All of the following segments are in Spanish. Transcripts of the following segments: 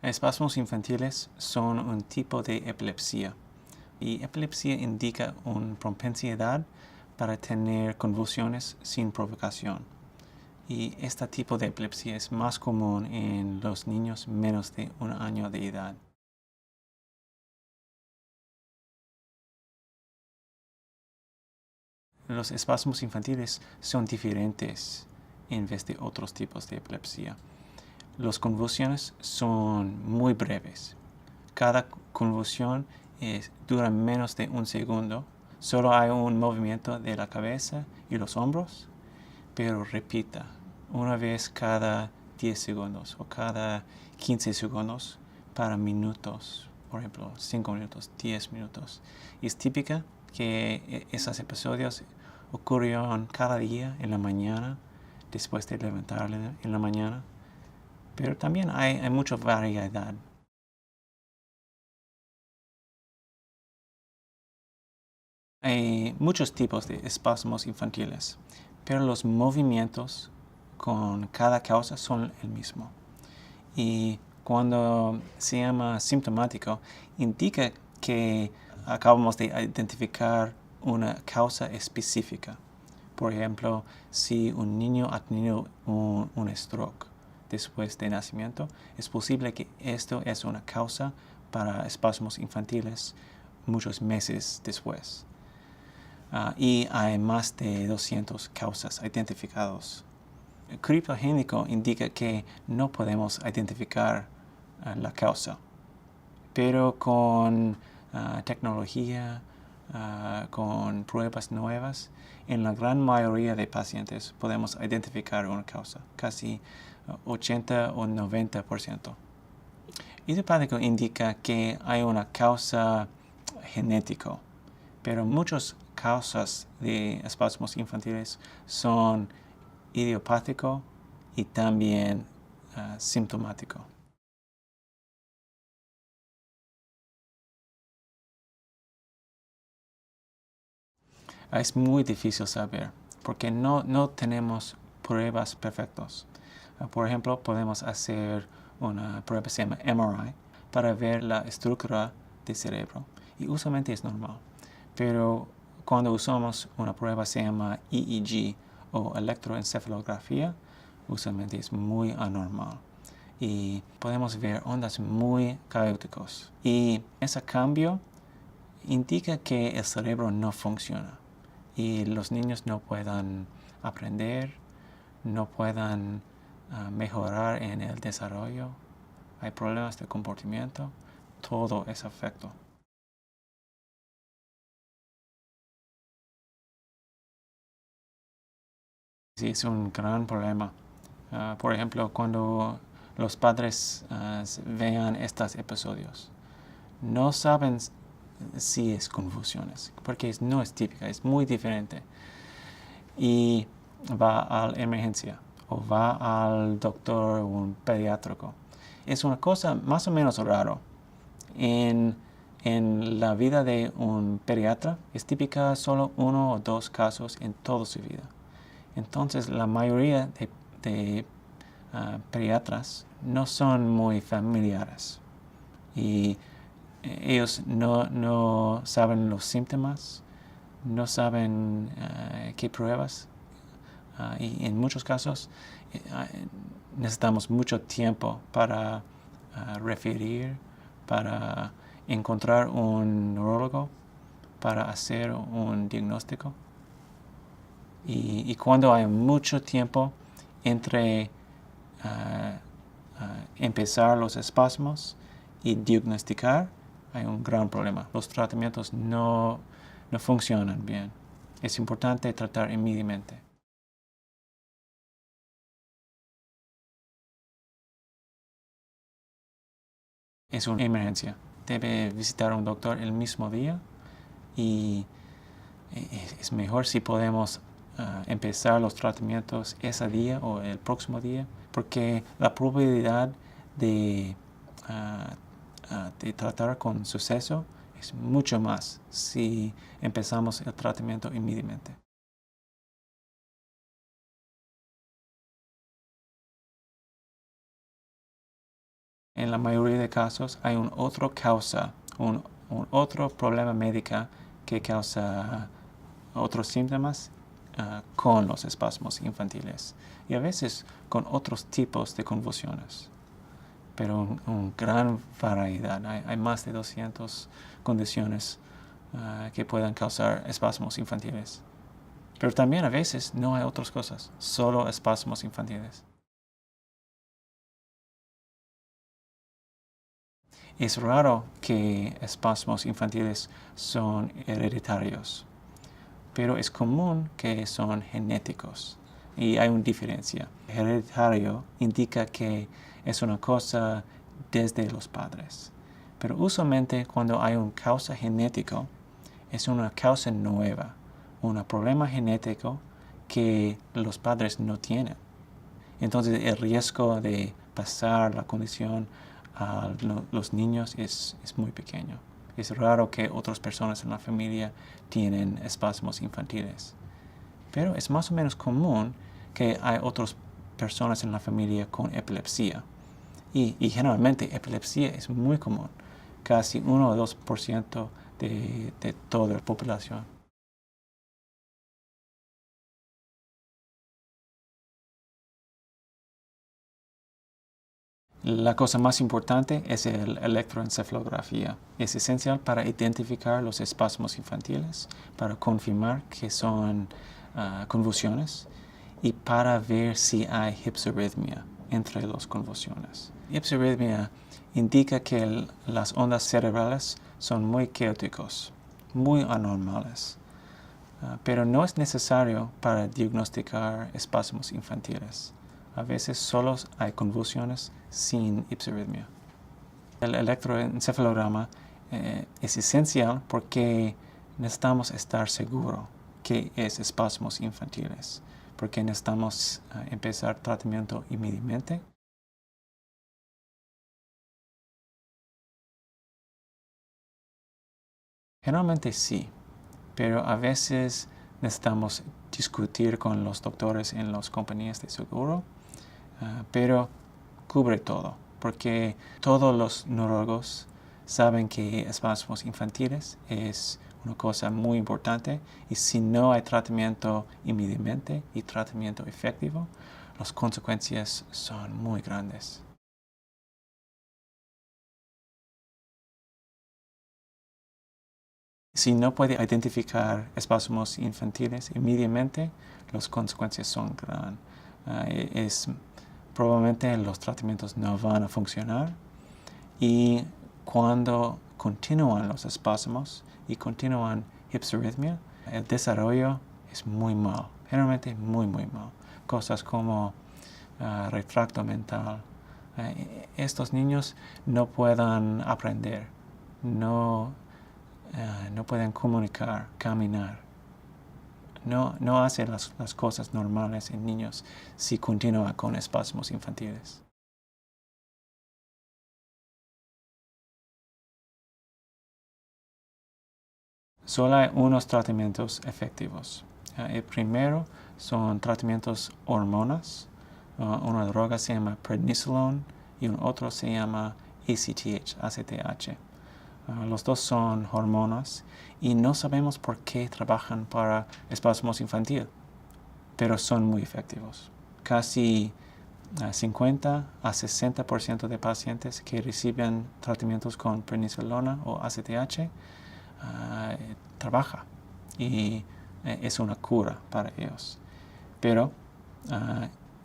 Espasmos infantiles son un tipo de epilepsia y epilepsia indica una propensidad para tener convulsiones sin provocación. Y este tipo de epilepsia es más común en los niños menos de 1 año de edad. Los espasmos infantiles son diferentes en vez de otros tipos de epilepsia. Las convulsiones son muy breves. Cada convulsión dura menos de 1 segundo. Solo hay un movimiento de la cabeza y los hombros, pero repita una vez cada 10 segundos o cada 15 segundos para minutos, por ejemplo, 5 minutos, 10 minutos. Y es típica que esos episodios ocurrieron cada día en la mañana, después de levantarle en la mañana, pero también hay mucha variedad. Hay muchos tipos de espasmos infantiles, pero los movimientos con cada causa son el mismo. Y cuando se llama sintomático, indica que acabamos de identificar una causa específica. Por ejemplo, si un niño ha tenido un stroke después de nacimiento, es posible que esto es una causa para espasmos infantiles muchos meses después. Y hay más de 200 causas identificadas. El criptogénico indica que no podemos identificar la causa, pero con tecnología, con pruebas nuevas, en la gran mayoría de pacientes podemos identificar una causa, casi 80 o 90%. Idiopático indica que hay una causa genética, pero muchas causas de espasmos infantiles son idiopático y también sintomático. Es muy difícil saber porque no tenemos pruebas perfectas. Por ejemplo, podemos hacer una prueba que se llama MRI para ver la estructura del cerebro y usualmente es normal. Pero cuando usamos una prueba que se llama EEG o electroencefalografía, usualmente es muy anormal y podemos ver ondas muy caóticas. Y ese cambio indica que el cerebro no funciona y los niños no puedan aprender, no puedan mejorar en el desarrollo, hay problemas de comportamiento, todo es afecto. Sí, es un gran problema. Por ejemplo, cuando los padres vean estos episodios, no saben si es convulsiones, porque no es típica, es muy diferente. Y va a la emergencia o va al doctor o un pediátrico. Es una cosa más o menos raro. En la vida de un pediatra es típica solo 1 o 2 casos en toda su vida. Entonces la mayoría de pediatras no son muy familiares y ellos no saben los síntomas, no saben qué pruebas y en muchos casos necesitamos mucho tiempo para referir, para encontrar un neurólogo, para hacer un diagnóstico. Y cuando hay mucho tiempo entre empezar los espasmos y diagnosticar, hay un gran problema. Los tratamientos no funcionan bien. Es importante tratar inmediatamente. Es una emergencia. Debe visitar a un doctor el mismo día y es mejor si podemos empezar los tratamientos ese día o el próximo día, porque la probabilidad de tratar con suceso es mucho más si empezamos el tratamiento inmediatamente. En la mayoría de casos hay un otro problema médico que causa otros síntomas con los espasmos infantiles y a veces con otros tipos de convulsiones. Pero una gran variedad. Hay más de 200 condiciones que puedan causar espasmos infantiles. Pero también a veces no hay otras cosas, solo espasmos infantiles. Es raro que espasmos infantiles son hereditarios, pero es común que son genéticos y hay una diferencia. Hereditario indica que es una cosa desde los padres, pero usualmente cuando hay una causa genética es una causa nueva, un problema genético que los padres no tienen. Entonces el riesgo de pasar la condición a los niños es muy pequeño. Es raro que otras personas en la familia tienen espasmos infantiles. Pero es más o menos común que hay otras personas en la familia con epilepsia. Y generalmente epilepsia es muy común, casi 1 o 2% de toda la población. La cosa más importante es la electroencefalografía. Es esencial para identificar los espasmos infantiles, para confirmar que son convulsiones y para ver si hay hipsarritmia entre las convulsiones. Hipsarritmia indica que las ondas cerebrales son muy caóticos, muy anormales, pero no es necesario para diagnosticar espasmos infantiles. A veces solo hay convulsiones sin hipsarritmia. El electroencefalograma es esencial porque necesitamos estar seguros que es espasmos infantiles, porque necesitamos empezar tratamiento inmediatamente. Generalmente sí, pero a veces necesitamos discutir con los doctores en las compañías de seguro, pero cubre todo, porque todos los neurólogos saben que espasmos infantiles es una cosa muy importante y si no hay tratamiento inmediatamente y tratamiento efectivo, las consecuencias son muy grandes. Si no puede identificar espasmos infantiles inmediatamente, las consecuencias son grandes. Probablemente los tratamientos no van a funcionar y cuando continúan los espasmos y continúan hipsarritmia, el desarrollo es muy mal, generalmente muy mal. Cosas como retracto mental. Estos niños no pueden aprender, no pueden comunicar, caminar. No hacen las cosas normales en niños si continúa con espasmos infantiles. Solo hay unos tratamientos efectivos. El primero son tratamientos hormonas. Una droga se llama prednisolone y un otro se llama ACTH. Los dos son hormonas y no sabemos por qué trabajan para espasmos infantiles, pero son muy efectivos. Casi 50 a 60% de pacientes que reciben tratamientos con prednisolona o ACTH trabaja y es una cura para ellos. Pero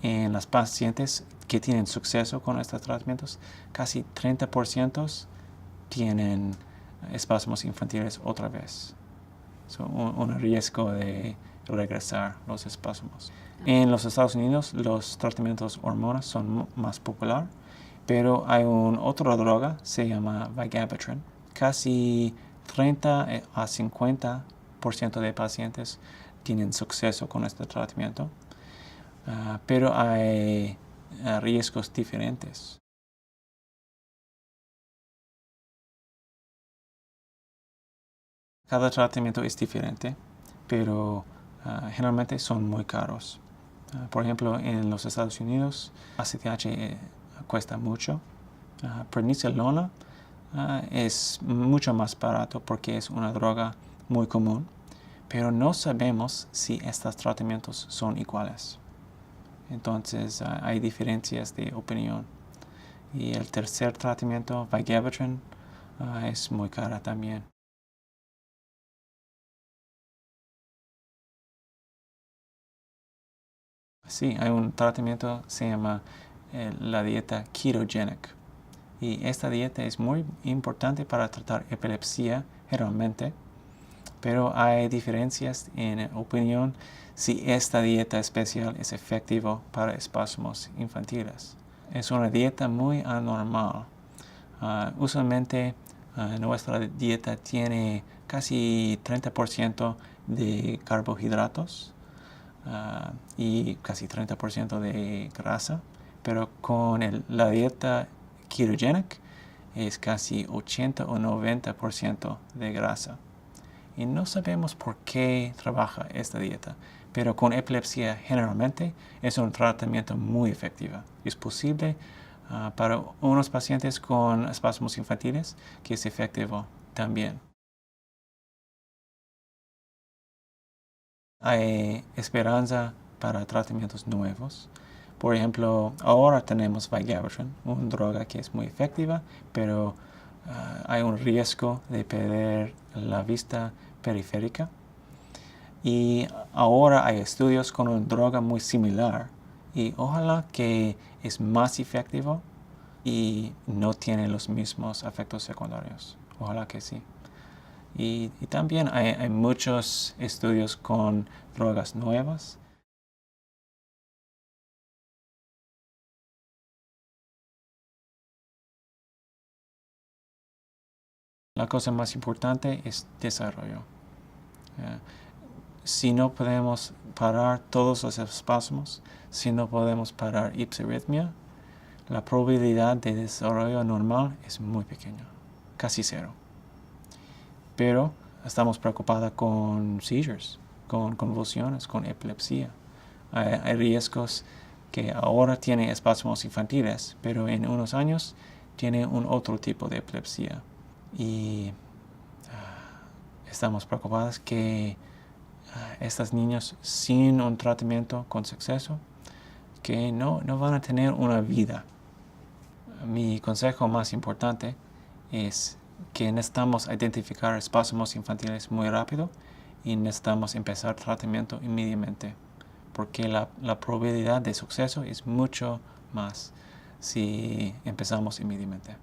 en las pacientes que tienen suceso con estos tratamientos, casi 30% tienen espasmos infantiles otra vez. Un riesgo de regresar los espasmos. En los Estados Unidos los tratamientos hormonas son más populares, pero hay otra droga, se llama vigabatrin. Casi 30 a 50% de pacientes tienen suceso con este tratamiento, pero hay riesgos diferentes. Cada tratamiento es diferente, pero generalmente son muy caros. Por ejemplo, en los Estados Unidos, ACTH cuesta mucho Prednisolona es mucho más barato porque es una droga muy común, pero no sabemos si estos tratamientos son iguales. Entonces hay diferencias de opinión. Y el tercer tratamiento, Vigabatrin, es muy cara también. Sí, hay un tratamiento, se llama la dieta ketogenic. Y esta dieta es muy importante para tratar epilepsia generalmente, pero hay diferencias en opinión si esta dieta especial es efectiva para espasmos infantiles. Es una dieta muy anormal. Usualmente nuestra dieta tiene casi 30% de carbohidratos y casi 30% de grasa, pero con la dieta ketogenic es casi 80 o 90% de grasa. Y no sabemos por qué trabaja esta dieta, pero con epilepsia generalmente es un tratamiento muy efectivo. Es posible para unos pacientes con espasmos infantiles que es efectivo también. Hay esperanza para tratamientos nuevos. Por ejemplo, ahora tenemos Vigabatrin, una droga que es muy efectiva, pero hay un riesgo de perder la vista periférica. Y ahora hay estudios con una droga muy similar y ojalá que es más efectivo y no tiene los mismos efectos secundarios. Ojalá que sí. Y también hay muchos estudios con drogas nuevas. La cosa más importante es desarrollo. Eh, si no podemos parar todos los espasmos, si no podemos parar ipsarritmia, la probabilidad de desarrollo normal es muy pequeña, casi cero. Pero estamos preocupados con seizures, con convulsiones, con epilepsia. Hay riesgos que ahora tiene espasmos infantiles, pero en unos años tiene un otro tipo de epilepsia. Y estamos preocupados que estos niños sin un tratamiento con suceso, que no van a tener una vida. Mi consejo más importante es que necesitamos identificar espasmos infantiles muy rápido y necesitamos empezar tratamiento inmediatamente, porque la probabilidad de suceso es mucho más si empezamos inmediatamente.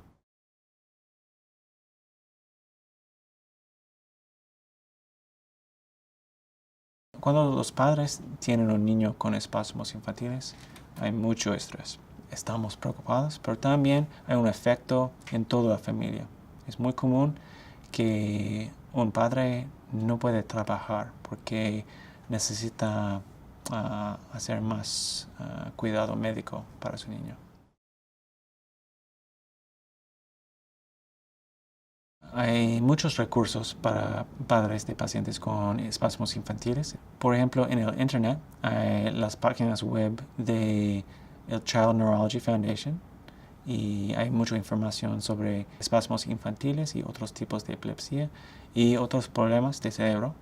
Cuando los padres tienen un niño con espasmos infantiles, hay mucho estrés. Estamos preocupados, pero también hay un efecto en toda la familia. Es muy común que un padre no puede trabajar porque necesita hacer más cuidado médico para su niño. Hay muchos recursos para padres de pacientes con espasmos infantiles. Por ejemplo, en el Internet hay las páginas web de el Child Neurology Foundation y hay mucha información sobre espasmos infantiles y otros tipos de epilepsia y otros problemas de cerebro.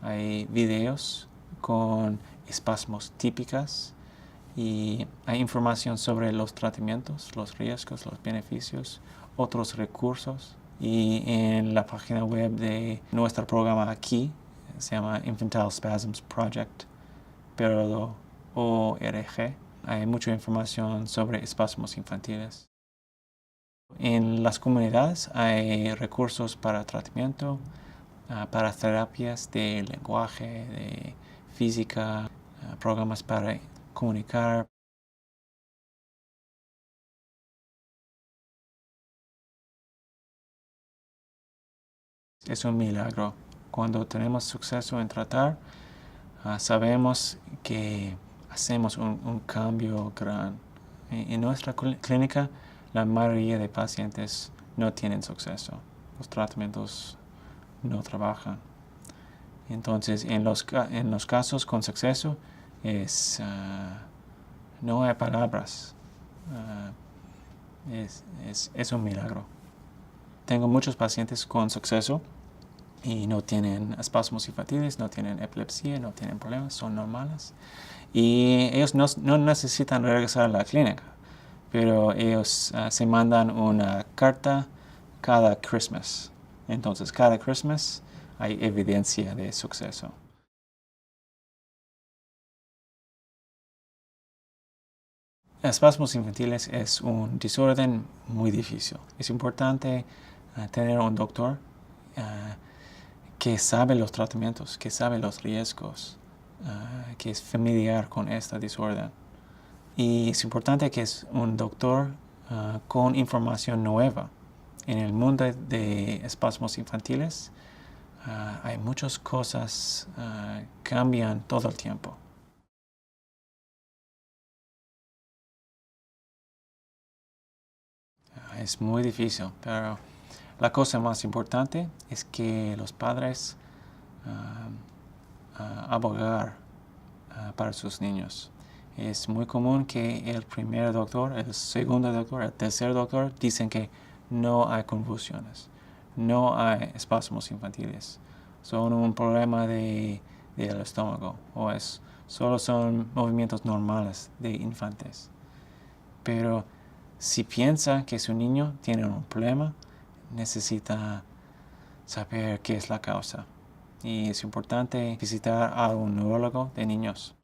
Hay videos con espasmos típicas y hay información sobre los tratamientos, los riesgos, los beneficios, otros recursos. Y en la página web de nuestro programa aquí, se llama Infantile Spasms Project, pero ORG, hay mucha información sobre espasmos infantiles. En las comunidades hay recursos para tratamiento, para terapias de lenguaje, de física, programas para comunicar. Es un milagro. Cuando tenemos suceso en tratar, sabemos que hacemos un cambio gran. En nuestra clínica, la mayoría de pacientes no tienen suceso. Los tratamientos no trabajan. Entonces, en los casos con suceso, no hay palabras. Es un milagro. Tengo muchos pacientes con suceso y no tienen espasmos infantiles, no tienen epilepsia, no tienen problemas, son normales. Y ellos no necesitan regresar a la clínica, pero ellos se mandan una carta cada Christmas. Entonces, cada Christmas hay evidencia de suceso. Espasmos infantiles es un desorden muy difícil. Es importante tener un doctor que sabe los tratamientos, que sabe los riesgos, que es familiar con este desorden. Y es importante que es un doctor con información nueva. En el mundo de espasmos infantiles hay muchas cosas que cambian todo el tiempo. Es muy difícil, pero la cosa más importante es que los padres abogar para sus niños. Es muy común que el primer doctor, el segundo doctor, el tercer doctor dicen que no hay convulsiones, no hay espasmos infantiles, son un problema del estómago o solo son movimientos normales de infantes. Pero si piensa que su niño tiene un problema, necesita saber qué es la causa. Y es importante visitar a un neurólogo de niños.